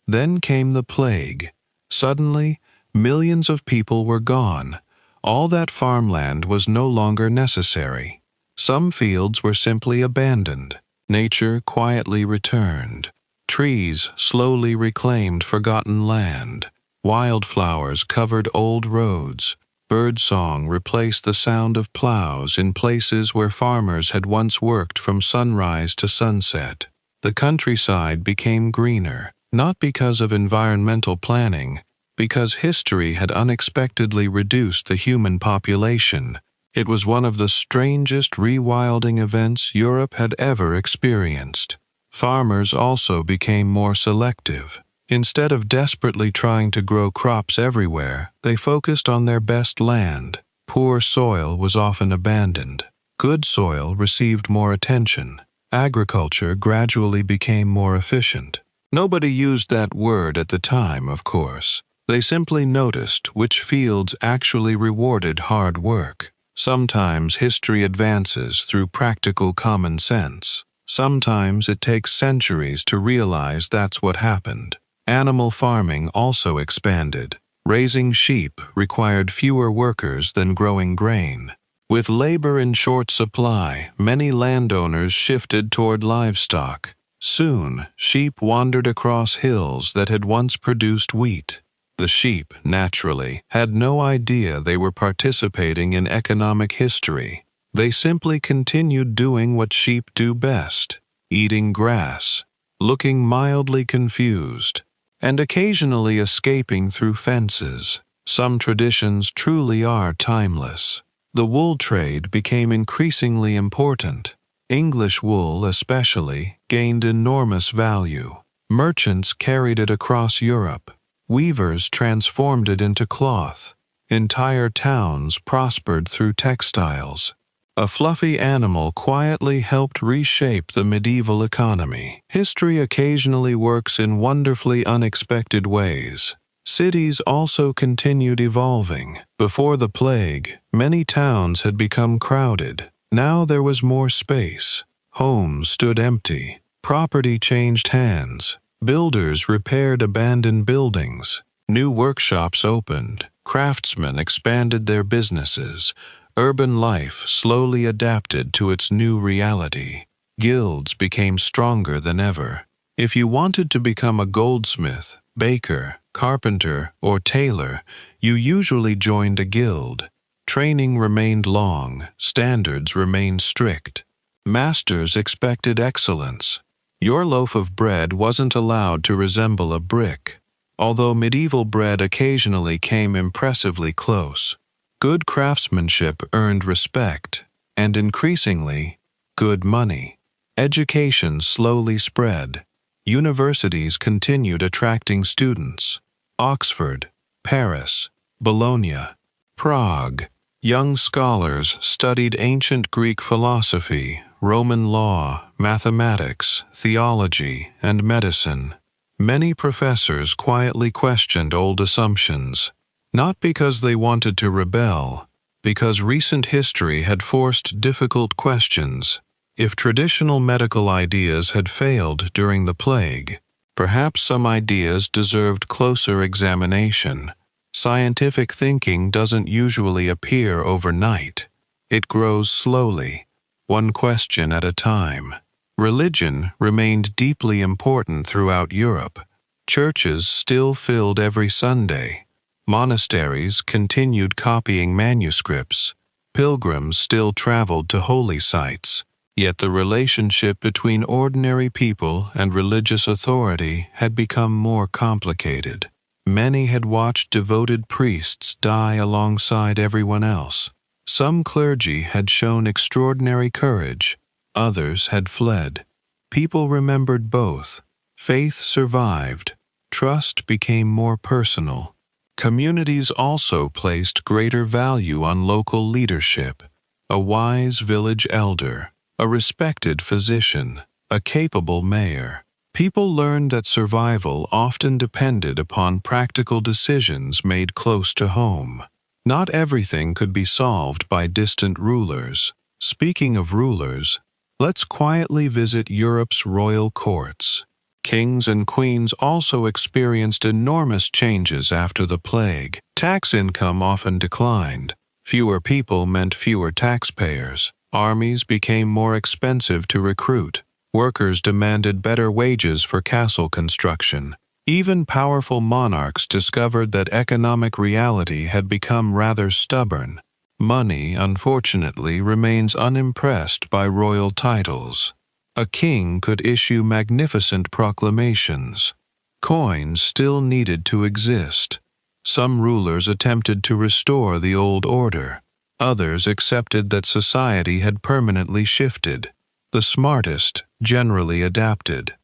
A: Then came the plague. Suddenly, millions of people were gone. All that farmland was no longer necessary. Some fields were simply abandoned. Nature quietly returned. Trees slowly reclaimed forgotten land. Wildflowers covered old roads. Birdsong replaced the sound of plows in places where farmers had once worked from sunrise to sunset. The countryside became greener, not because of environmental planning, because history had unexpectedly reduced the human population. It was one of the strangest rewilding events Europe had ever experienced. Farmers also became more selective. Instead of desperately trying to grow crops everywhere, they focused on their best land. Poor soil was often abandoned. Good soil received more attention. Agriculture gradually became more efficient. Nobody used that word at the time, of course. They simply noticed which fields actually rewarded hard work. Sometimes history advances through practical common sense. Sometimes it takes centuries to realize that's what happened. Animal farming also expanded. Raising sheep required fewer workers than growing grain. With labor in short supply, many landowners shifted toward livestock. Soon, sheep wandered across hills that had once produced wheat. The sheep, naturally, had no idea they were participating in economic history. They simply continued doing what sheep do best, eating grass, looking mildly confused, and occasionally escaping through fences. Some traditions truly are timeless. The wool trade became increasingly important. English wool, especially, gained enormous value. Merchants carried it across Europe. Weavers transformed it into cloth. Entire towns prospered through textiles. A fluffy animal quietly helped reshape the medieval economy. History occasionally works in wonderfully unexpected ways. Cities also continued evolving. Before the plague, many towns had become crowded. Now there was more space. Homes stood empty. Property changed hands. Builders repaired abandoned buildings. New workshops opened. Craftsmen expanded their businesses. Urban life slowly adapted to its new reality. Guilds became stronger than ever. If you wanted to become a goldsmith, baker, carpenter, or tailor, you usually joined a guild. Training remained long. Standards remained strict. Masters expected excellence. Your loaf of bread wasn't allowed to resemble a brick, although medieval bread occasionally came impressively close. Good craftsmanship earned respect, and increasingly, good money. Education slowly spread. Universities continued attracting students. Oxford, Paris, Bologna, Prague. Young scholars studied ancient Greek philosophy, Roman law, mathematics, theology, and medicine. Many professors quietly questioned old assumptions, not because they wanted to rebel, because recent history had forced difficult questions. If traditional medical ideas had failed during the plague, perhaps some ideas deserved closer examination. Scientific thinking doesn't usually appear overnight. It grows slowly, one question at a time. Religion remained deeply important throughout Europe. Churches still filled every Sunday. Monasteries continued copying manuscripts. Pilgrims still traveled to holy sites. Yet the relationship between ordinary people and religious authority had become more complicated. Many had watched devoted priests die alongside everyone else. Some clergy had shown extraordinary courage. Others had fled. People remembered both. Faith survived. Trust became more personal. Communities also placed greater value on local leadership. a wise village elder, a respected physician, a capable mayor. People learned that survival often depended upon practical decisions made close to home. Not everything could be solved by distant rulers. Speaking of rulers, let's quietly visit Europe's royal courts. Kings and queens also experienced enormous changes after the plague. Tax income often declined. Fewer people meant fewer taxpayers. Armies became more expensive to recruit. Workers demanded better wages for castle construction. Even powerful monarchs discovered that economic reality had become rather stubborn. Money, unfortunately, remains unimpressed by royal titles. A king could issue magnificent proclamations. Coins still needed to exist. Some rulers attempted to restore the old order. Others accepted that society had permanently shifted. The smartest generally adapted.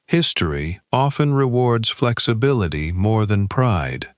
A: History often rewards flexibility more than pride.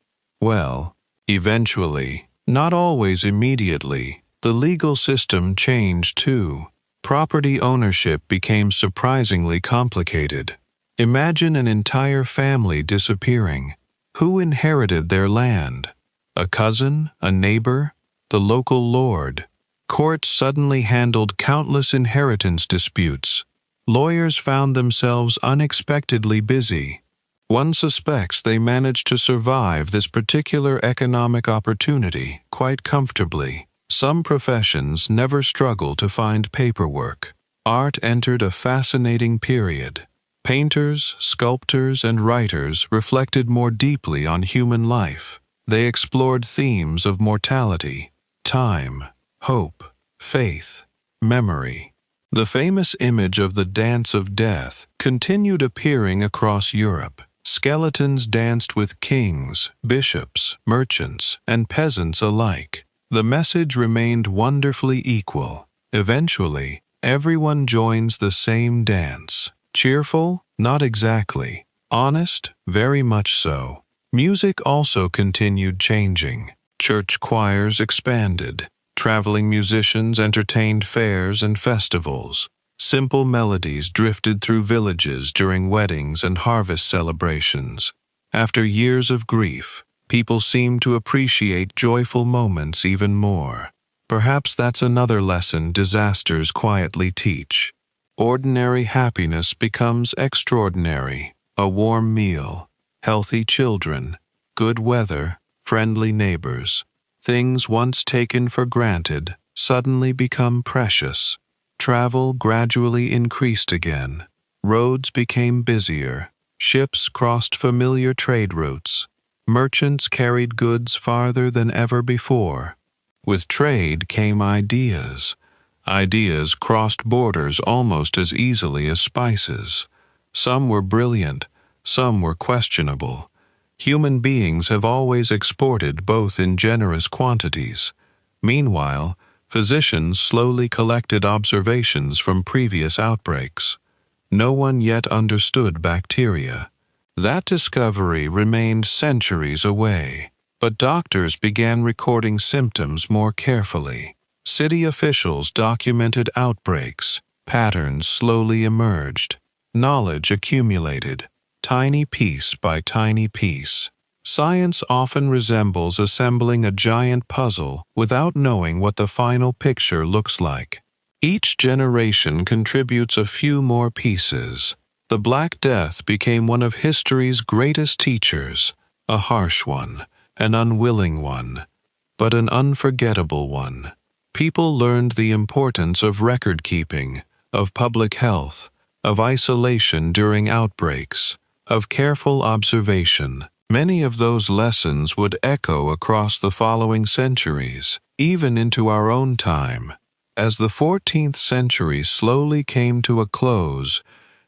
A: Well, eventually, not always immediately, the legal system changed too. Property ownership became surprisingly complicated. Imagine an entire family disappearing. Who inherited their land? A cousin? A neighbor? The local lord? Courts suddenly handled countless inheritance disputes. Lawyers found themselves unexpectedly busy. One suspects they managed to survive this particular economic opportunity quite comfortably. Some professions never struggle to find paperwork. Art entered a fascinating period. Painters, sculptors, and writers reflected more deeply on human life. They explored themes of mortality, time, hope, faith, memory. The famous image of the Dance of Death continued appearing across Europe. Skeletons danced with kings, bishops, merchants, and peasants alike. The message remained wonderfully equal. Eventually, everyone joins the same dance. Cheerful? Not exactly. Honest? Very much so. Music also continued changing. Church choirs expanded. Traveling musicians entertained fairs and festivals. Simple melodies drifted through villages during weddings and harvest celebrations. After years of grief, people seemed to appreciate joyful moments even more. Perhaps that's another lesson disasters quietly teach. Ordinary happiness becomes extraordinary. A warm meal, healthy children, good weather, friendly neighbors. Things once taken for granted suddenly become precious. Travel gradually increased again. Roads became busier. Ships crossed familiar trade routes. Merchants carried goods farther than ever before. With trade came ideas. Ideas crossed borders almost as easily as spices. Some were brilliant, some were questionable. Human beings have always exported both in generous quantities. Meanwhile, physicians slowly collected observations from previous outbreaks. No one yet understood bacteria. That discovery remained centuries away, but doctors began recording symptoms more carefully. City officials documented outbreaks. Patterns slowly emerged. Knowledge accumulated, tiny piece by tiny piece. Science often resembles assembling a giant puzzle without knowing what the final picture looks like. Each generation contributes a few more pieces. The Black Death became one of history's greatest teachers, a harsh one, an unwilling one, but an unforgettable one. People learned the importance of record-keeping, of public health, of isolation during outbreaks, of careful observation. Many of those lessons would echo across the following centuries, even into our own time. As the 14th century slowly came to a close,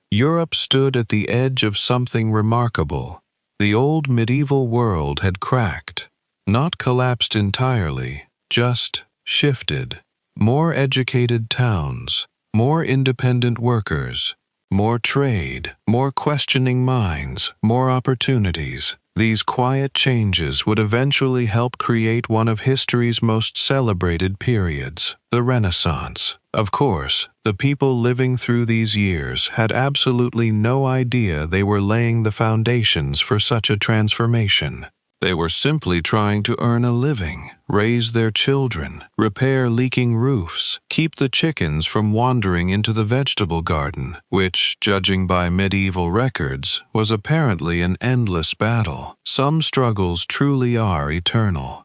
A: Europe stood at the edge of something remarkable. The old medieval world had cracked, not collapsed entirely, just shifted. More educated towns, more independent workers, more trade, more questioning minds, more opportunities. These quiet changes would eventually help create one of history's most celebrated periods, the the Renaissance. Of course, the people living through these years had absolutely no idea they were laying the foundations for such a transformation. They were simply trying to earn a living, raise their children, repair leaking roofs, keep the chickens from wandering into the vegetable garden, which, judging by medieval records, was apparently an endless battle. Some struggles truly are eternal.